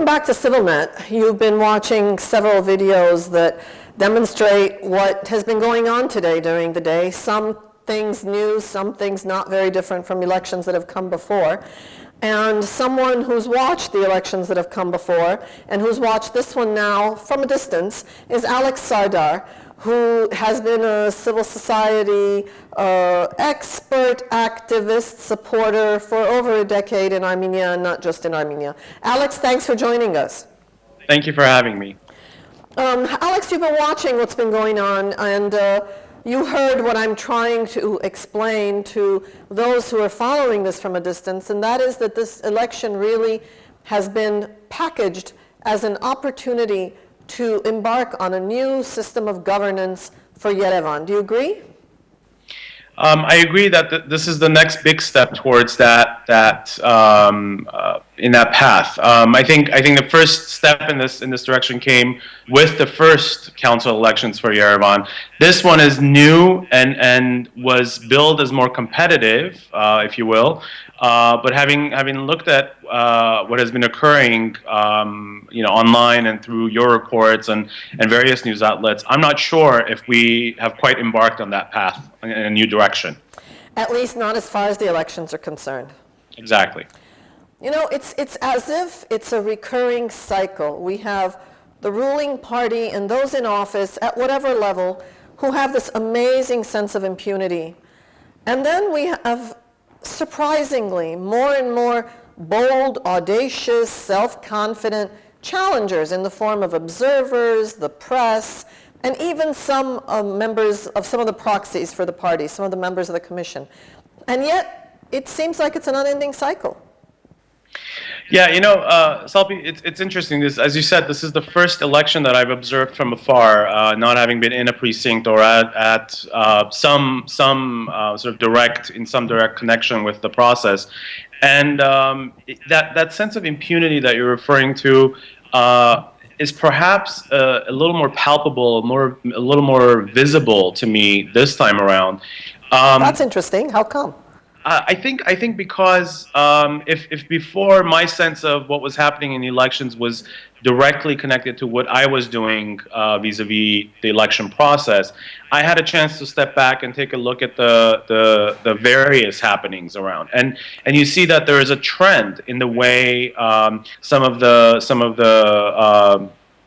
Welcome back to CivilNet. You've been watching several videos that demonstrate what has been going on today during the day. Some things new, some things not very different from elections that have come before. And someone who's watched the elections that have come before and who's watched this one now from a distance is Alex Sardar, who has been a civil society expert, activist, supporter for over a decade in Armenia, and not just in Armenia. Alex, thanks for joining us. Thank you for having me. Alex, you've been watching what's been going on, and you heard what I'm trying to explain to those who are following this from a distance, and that is that this election really has been packaged as an opportunity to embark on a new system of governance for Yerevan. Do you agree? I agree that this is the next big step towards that in that path. I think the first step in this direction came with the first council elections for Yerevan. This one is new and was billed as more competitive, if you will. But having looked at what has been occurring, online and through your reports and various news outlets, I'm not sure if we have quite embarked on that path in a new direction. At least not as far as the elections are concerned. Exactly. You know, it's as if it's a recurring cycle. We have the ruling party and those in office at whatever level who have this amazing sense of impunity. And then we have, surprisingly, more and more bold, audacious, self-confident challengers in the form of observers, the press, and even some members of some of the proxies for the party, some of the members of the commission. And yet, it seems like it's an unending cycle. Yeah, Salpi, it's interesting. As you said, this is the first election that I've observed from afar, not having been in a precinct or at some sort of direct connection with the process. And that sense of impunity that you're referring to is perhaps a little more palpable, a little more visible to me this time around. That's interesting. How come? I think because if before my sense of what was happening in the elections was directly connected to what I was doing vis-a-vis the election process, I had a chance to step back and take a look at the various happenings around, and you see that there is a trend in the way some of the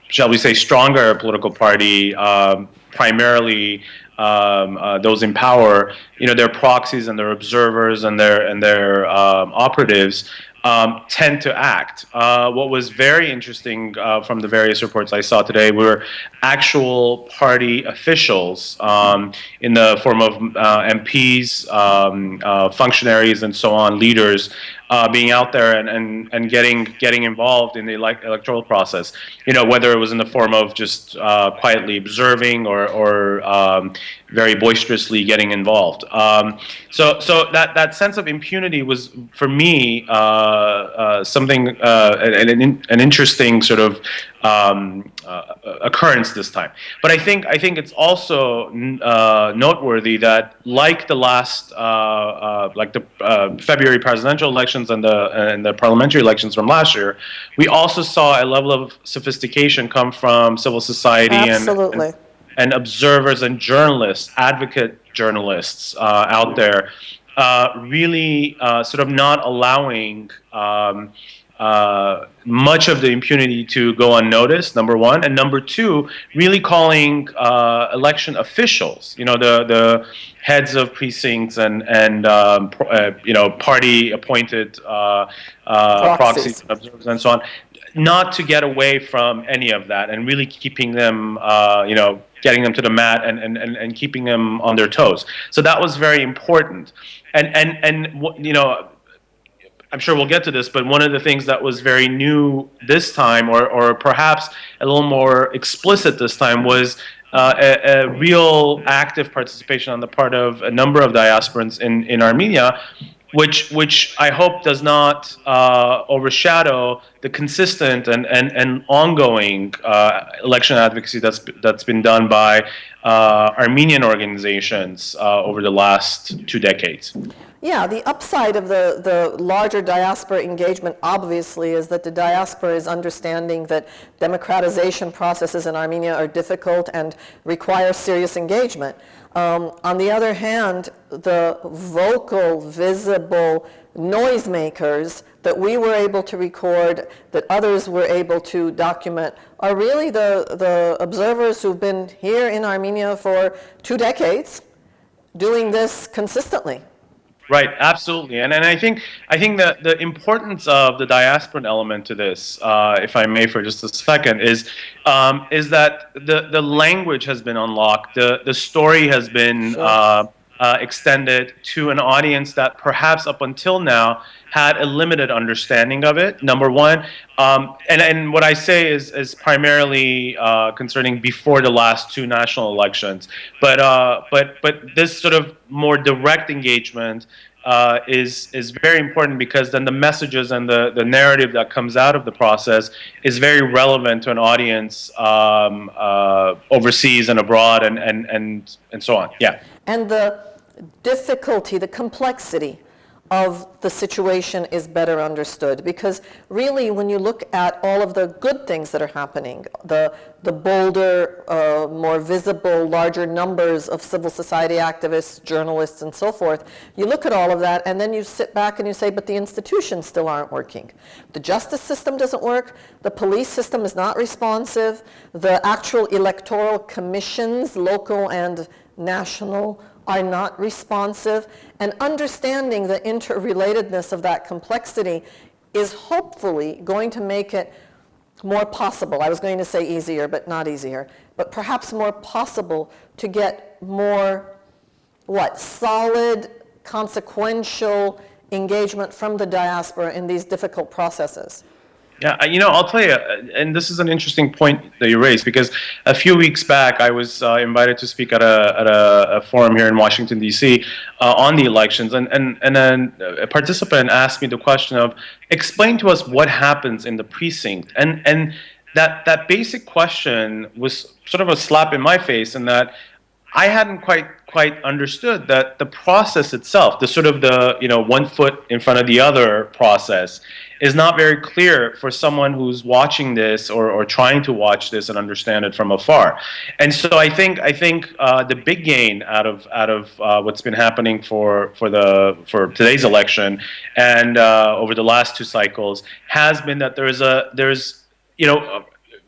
shall we say stronger political party, primarily those in power, their proxies and their observers and their operatives tend to act. What was very interesting from the various reports I saw today were actual party officials in the form of MPs, functionaries, and so on, leaders, being out there and getting involved in the electoral process. Whether it was in the form of just quietly observing or very boisterously getting involved. So that sense of impunity was, for me, something an interesting sort of occurrence this time. But I think it's also noteworthy that, like the last, like the February presidential elections and the parliamentary elections from last year, we also saw a level of sophistication come from civil society and observers and journalists, advocate journalists out there, really sort of not allowing much of the impunity to go unnoticed, number one, and number two, really calling election officials, the heads of precincts and party appointed proxies, observers, and so on, not to get away from any of that, and really keeping them, getting them to the mat and keeping them on their toes. So that was very important, and I'm sure we'll get to this, but one of the things that was very new this time, or perhaps a little more explicit this time, was a real active participation on the part of a number of diasporans in Armenia, which I hope does not overshadow the consistent and ongoing election advocacy that's been done by Armenian organizations over the last 2 decades. Yeah, the upside of the larger diaspora engagement, obviously, is that the diaspora is understanding that democratization processes in Armenia are difficult and require serious engagement. On the other hand, the vocal, visible noisemakers that we were able to record, that others were able to document, are really the observers who've been here in Armenia for 2 decades, doing this consistently. Right, absolutely, and I think that the importance of the diasporan element to this, if I may, for just a second, is that the language has been unlocked, the story has been Sure. extended to an audience that perhaps up until now had a limited understanding of it. Number one, and what I say is primarily concerning before the last 2 national elections, but this sort of more direct engagement is very important, because then the messages and the narrative that comes out of the process is very relevant to an audience overseas and abroad and so on. Yeah. And the difficulty, the complexity of the situation is better understood, because really when you look at all of the good things that are happening, the bolder, more visible, larger numbers of civil society activists, journalists, and so forth, you look at all of that and then you sit back and you say, but the institutions still aren't working. The justice system doesn't work, the police system is not responsive, the actual electoral commissions, local and national, are not responsive, and understanding the interrelatedness of that complexity is hopefully going to make it more possible. I was going to say easier, but not easier, but perhaps more possible to get more, solid, consequential engagement from the diaspora in these difficult processes. Yeah, I'll tell you, and this is an interesting point that you raised, because a few weeks back I was invited to speak at a forum here in Washington, D.C. On the elections, and then a participant asked me the question of, explain to us what happens in the precinct, and that basic question was sort of a slap in my face, in that I hadn't quite understood that the process itself, the sort of the 1 foot in front of the other process, is not very clear for someone who's watching this or trying to watch this and understand it from afar. And so I think the big gain out of what's been happening for today's election and over the last 2 cycles has been that there's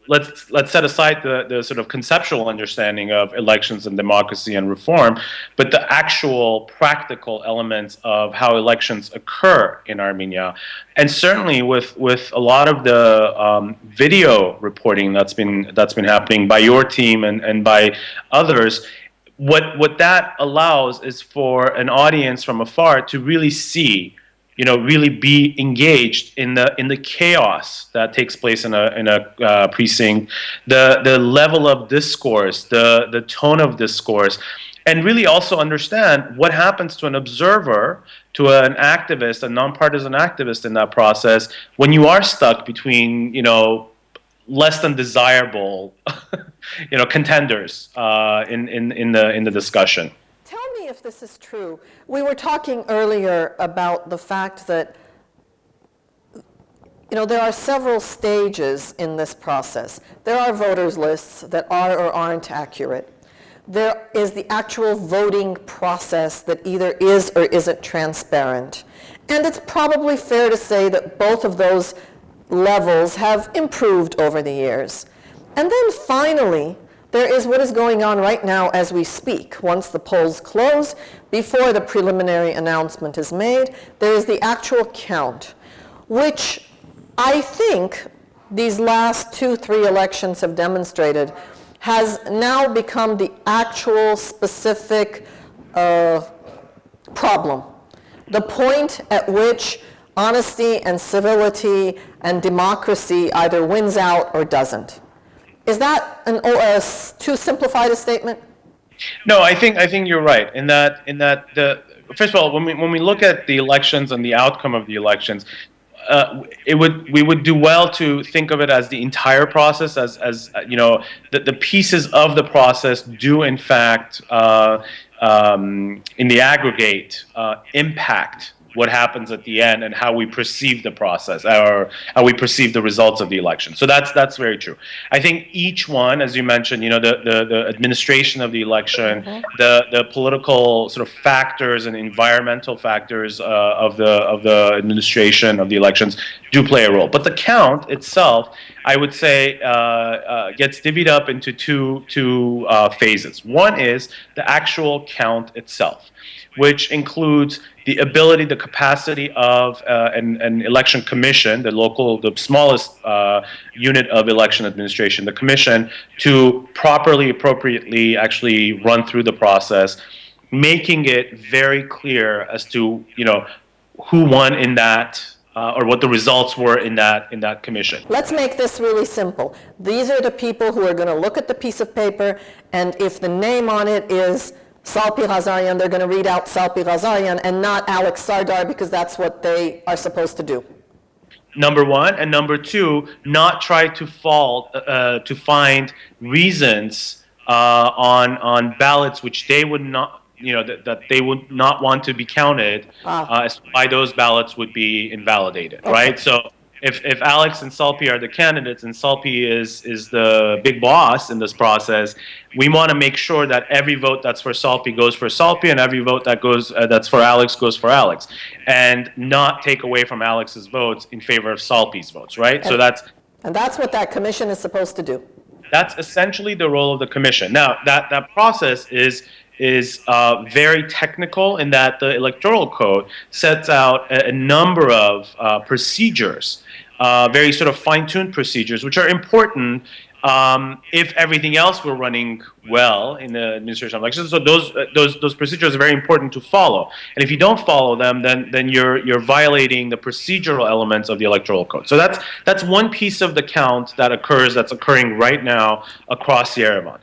let's set aside the sort of conceptual understanding of elections and democracy and reform, but the actual practical elements of how elections occur in Armenia. And certainly with a lot of the video reporting that's been happening by your team and by others, what that allows is for an audience from afar to really see, really be engaged in the chaos that takes place in a precinct, the level of discourse, the tone of discourse, and really also understand what happens to an observer, to an activist, a nonpartisan activist in that process, when you are stuck between, less than desirable, contenders in the discussion. Tell me if this is true. We were talking earlier about the fact that there are several stages in this process. There are voters lists that are or aren't accurate. There is the actual voting process that either is or isn't transparent. And it's probably fair to say that both of those levels have improved over the years. And then finally, there is what is going on right now as we speak. Once the polls close, before the preliminary announcement is made, there is the actual count, which I think these last 2-3 elections have demonstrated has now become the actual specific problem. The point at which honesty and civility and democracy either wins out or doesn't. Is that too simplified a statement? No, I think you're right in that first of all, when we look at the elections and the outcome of the elections, we would do well to think of it as the entire process, as the pieces of the process do in fact in the aggregate impact what happens at the end and how we perceive the process or how we perceive the results of the election. So that's very true. I think each one, as you mentioned, the administration of the election, the political sort of factors and environmental factors of the administration of the elections do play a role. But the count itself, I would say, gets divvied up into two phases. One is the actual count itself, which includes the ability, the capacity of an election commission, the smallest unit of election administration, the commission, to properly, appropriately actually run through the process, making it very clear as to who won in that. Or what the results were in that commission. Let's make this really simple. These are the people who are going to look at the piece of paper, and if the name on it is Salpi Ghazarian, they're going to read out Salpi Ghazarian and not Alex Sardar, because that's what they are supposed to do. Number one, and number two, not try to find reasons on ballots which they would not. That they would not want to be counted as to why those ballots would be invalidated, right? So if Alex and Salpi are the candidates and Salpi is the big boss in this process, we want to make sure that every vote that's for Salpi goes for Salpi and every vote that goes that's for Alex goes for Alex, and not take away from Alex's votes in favor of Salpi's votes, right? So that's what that commission is supposed to do. That's essentially the role of the commission. Now that process is very technical in that the electoral code sets out a number of procedures, very sort of fine-tuned procedures, which are important if everything else were running well in the administration of elections. So those procedures are very important to follow. And if you don't follow them, then you're violating the procedural elements of the electoral code. So that's one piece of the count that's occurring right now across Yerevan.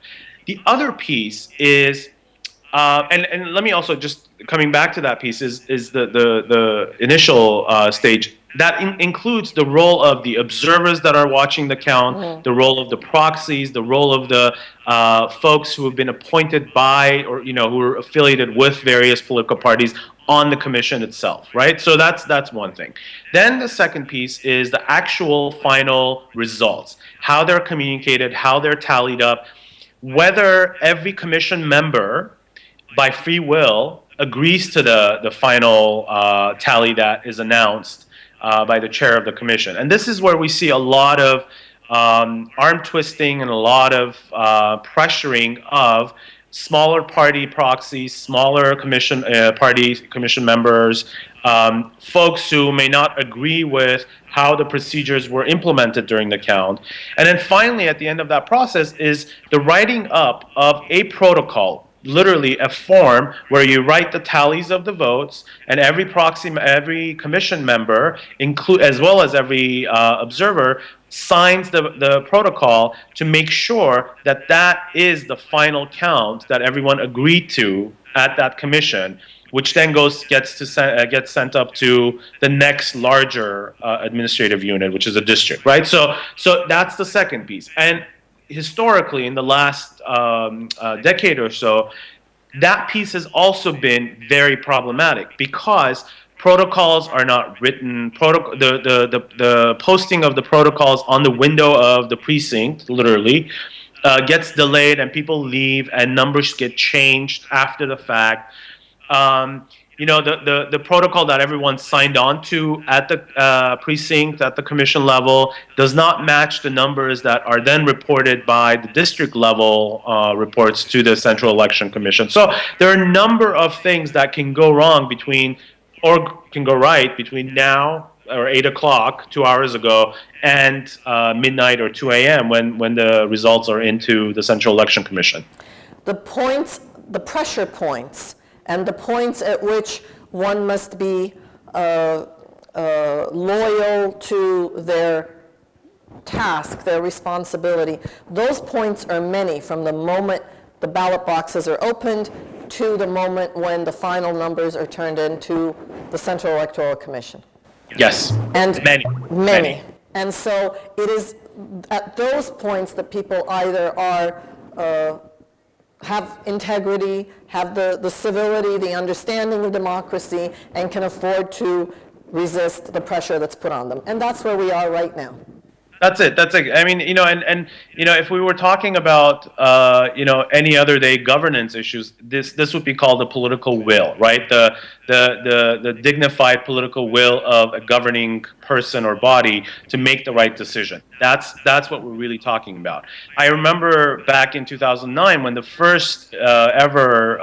The other piece is and let me also just coming back to that piece is the initial stage that includes the role of the observers that are watching the count, the role of the proxies, the role of the folks who have been appointed by or who are affiliated with various political parties on the commission itself, right? So that's one thing. Then the second piece is the actual final results, how they're communicated, how they're tallied up, whether every commission member by free will agrees to the final tally that is announced by the chair of the commission. And this is where we see a lot of arm twisting and a lot of pressuring of smaller party proxies, smaller commission commission members, folks who may not agree with how the procedures were implemented during the count. And then finally, at the end of that process, is the writing up of a protocol, literally a form where you write the tallies of the votes, and every proxy, every commission member, as well as every observer, signs the protocol to make sure that that is the final count that everyone agreed to at that commission, which then gets sent up to the next larger administrative unit, which is a district, right? So that's the second piece. And historically, in the last decade or so, that piece has also been very problematic because protocols are not written. The posting of the protocols on the window of the precinct, literally, gets delayed, and people leave, and numbers get changed after the fact. The protocol that everyone signed on to at the precinct, at the commission level, does not match the numbers that are then reported by the district level reports to the Central Election Commission. So there are a number of things that can go wrong or can go right between now or 8 o'clock, 2 hours ago, and midnight or 2 a.m. when the results are into the Central Election Commission. The pressure points, and the points at which one must be loyal to their task, their responsibility. Those points are many, from the moment the ballot boxes are opened to the moment when the final numbers are turned into the Central Electoral Commission. Yes. And Many. many. And so it is at those points that people either are have integrity, have the civility, the understanding of democracy, and can afford to resist the pressure that's put on them. And that's where we are right now. That's it. That's it. I mean, and if we were talking about any other day governance issues, this would be called the political will, right? The dignified political will of a governing person or body to make the right decision. That's what we're really talking about. I remember back in 2009 when the first ever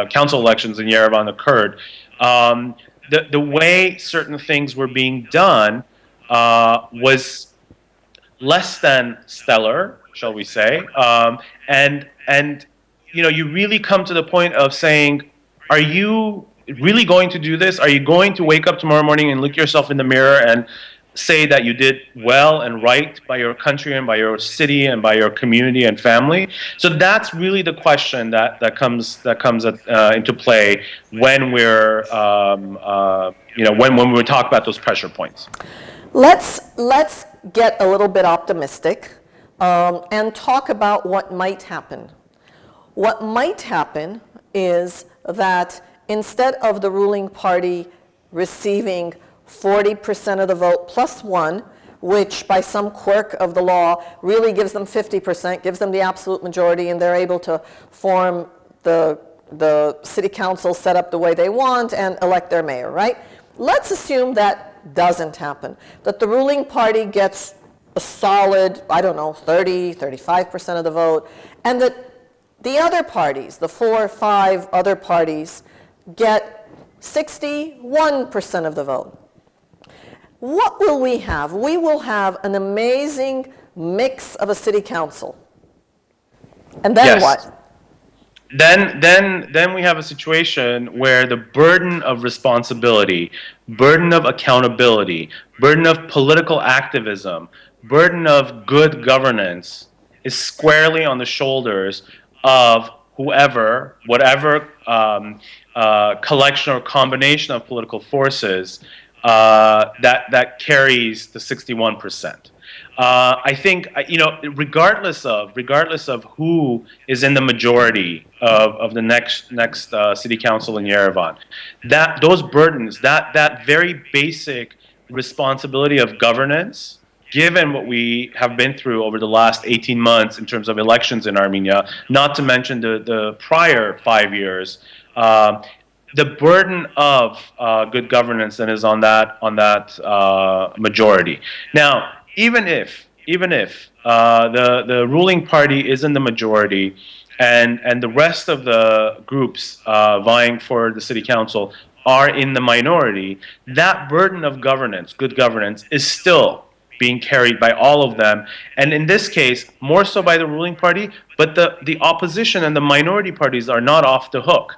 council elections in Yerevan occurred. The way certain things were being done was less than stellar, shall we say? And you really come to the point of saying, are you really going to do this? Are you going to wake up tomorrow morning and look yourself in the mirror and say that you did well and right by your country and by your city and by your community and family? So that's really the question that comes into play when we're when we talk about those pressure points. Let's get a little bit optimistic and talk about what might happen. What might happen is that instead of the ruling party receiving 40% of the vote plus one, which by some quirk of the law really gives them 50%, gives them the absolute majority, and they're able to form the city council set up the way they want and elect their mayor, right? Let's assume that doesn't happen, that the ruling party gets a solid, 30, 35% of the vote, and that the other parties, the 4 or 5 other parties, get 61% of the vote. What will we have? We will have an amazing mix of a city council. And then yes. What? Then we have a situation where the burden of responsibility, burden of accountability, burden of political activism, burden of good governance is squarely on the shoulders of whatever collection or combination of political forces that carries the 61%. I think regardless of who is in the majority of the next city council in Yerevan, that those burdens, that very basic responsibility of governance, given what we have been through over the last 18 months in terms of elections in Armenia, not to mention the prior 5 years, the burden of good governance then is on that majority. Now, even if the ruling party is in the majority and the rest of the groups vying for the city council are in the minority, that burden of governance, good governance, is still being carried by all of them, and in this case, more so by the ruling party, but the opposition and the minority parties are not off the hook.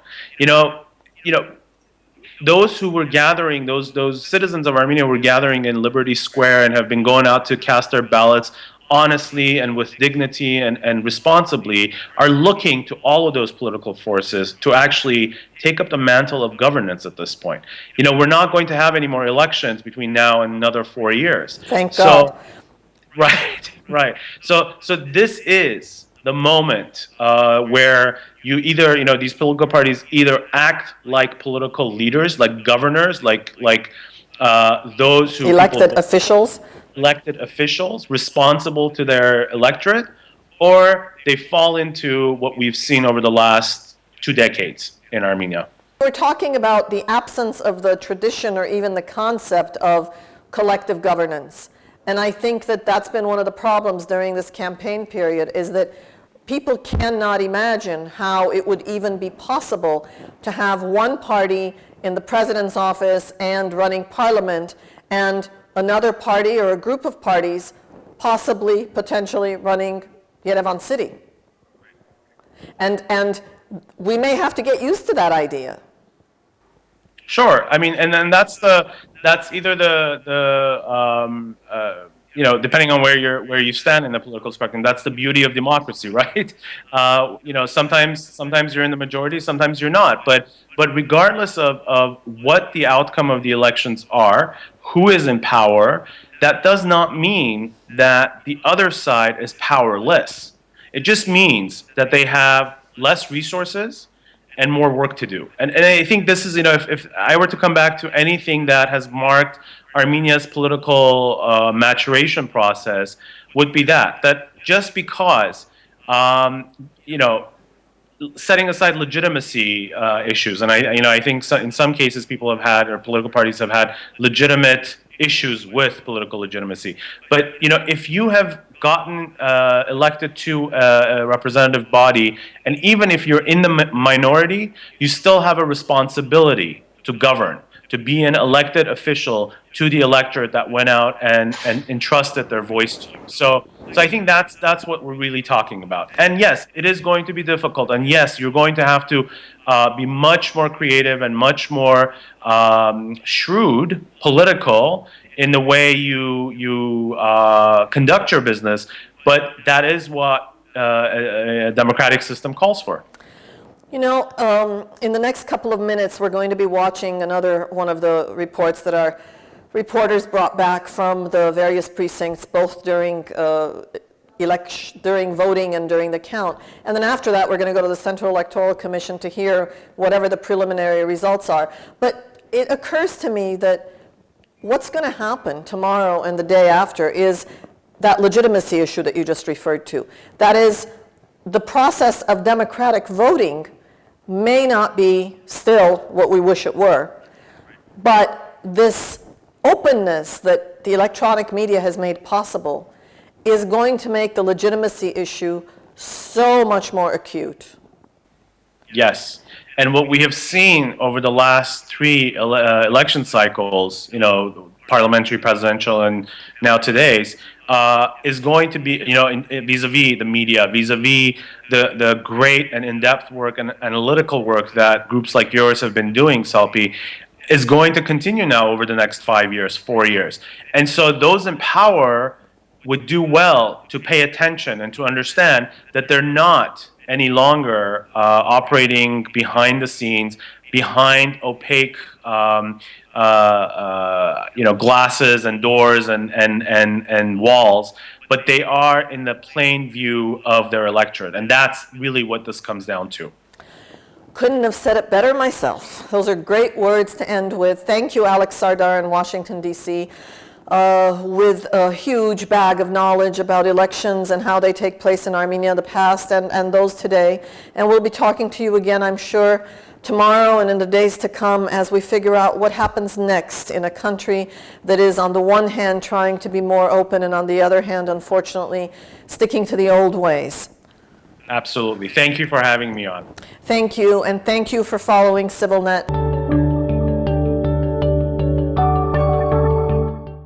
Those who were gathering, those citizens of Armenia were gathering in Liberty Square and have been going out to cast their ballots honestly and with dignity and responsibly, are looking to all of those political forces to actually take up the mantle of governance at this point. We're not going to have any more elections between now and another 4 years. Thank God. Right. So this is the moment where you either, these political parties either act like political leaders, like governors, like those who elected officials responsible to their electorate, or they fall into what we've seen over the last 2 decades in Armenia. We're talking about the absence of the tradition or even the concept of collective governance. And I think that that's been one of the problems during this campaign period, is that people cannot imagine how it would even be possible to have one party in the president's office and running parliament, and another party or a group of parties potentially running Yerevan city. And we may have to get used to that idea. Sure. I mean, and then that's either depending on where you stand in the political spectrum, that's the beauty of democracy, right? Sometimes you're in the majority, sometimes you're not. But regardless of what the outcome of the elections are, who is in power, that does not mean that the other side is powerless. It just means that they have less resources and more work to do. And I think this is, if I were to come back to anything that has marked Armenia's political maturation process, would be that just because, you know, setting aside legitimacy issues, and I think in some cases people have had, or political parties have had, legitimate issues with political legitimacy. But if you have gotten elected to a representative body, and even if you're in the minority, you still have a responsibility to govern, to be an elected official to the electorate that went out and entrusted their voice to you. So I think that's what we're really talking about. And yes, it is going to be difficult. And yes, you're going to have to be much more creative and much more shrewd, political in the way you conduct your business. But that is what a democratic system calls for. In the next couple of minutes, we're going to be watching another one of the reports that our reporters brought back from the various precincts, both during voting and during the count. And then after that, we're going to go to the Central Electoral Commission to hear whatever the preliminary results are. But it occurs to me that what's going to happen tomorrow and the day after is that legitimacy issue that you just referred to. That is, the process of democratic voting may not be still what we wish it were, but this openness that the electronic media has made possible is going to make the legitimacy issue so much more acute. Yes, and what we have seen over the last three election cycles, parliamentary, presidential, and now today's, is going to be, vis-a-vis the media, vis-a-vis the great and in-depth work and analytical work that groups like yours have been doing, Salpi, is going to continue now over the next 5 years, 4 years. And so those in power would do well to pay attention and to understand that they're not any longer operating behind the scenes, behind opaque glasses and doors and walls, but they are in the plain view of their electorate. And that's really what this comes down to. Couldn't have said it better myself. Those are great words to end with. Thank you, Alex Sardar in Washington, D.C., with a huge bag of knowledge about elections and how they take place in Armenia, the past and those today. And we'll be talking to you again, I'm sure, tomorrow and in the days to come as we figure out what happens next in a country that is, on the one hand, trying to be more open, and on the other hand, unfortunately, sticking to the old ways. Absolutely. Thank you for having me on. Thank you, and thank you for following CivilNet.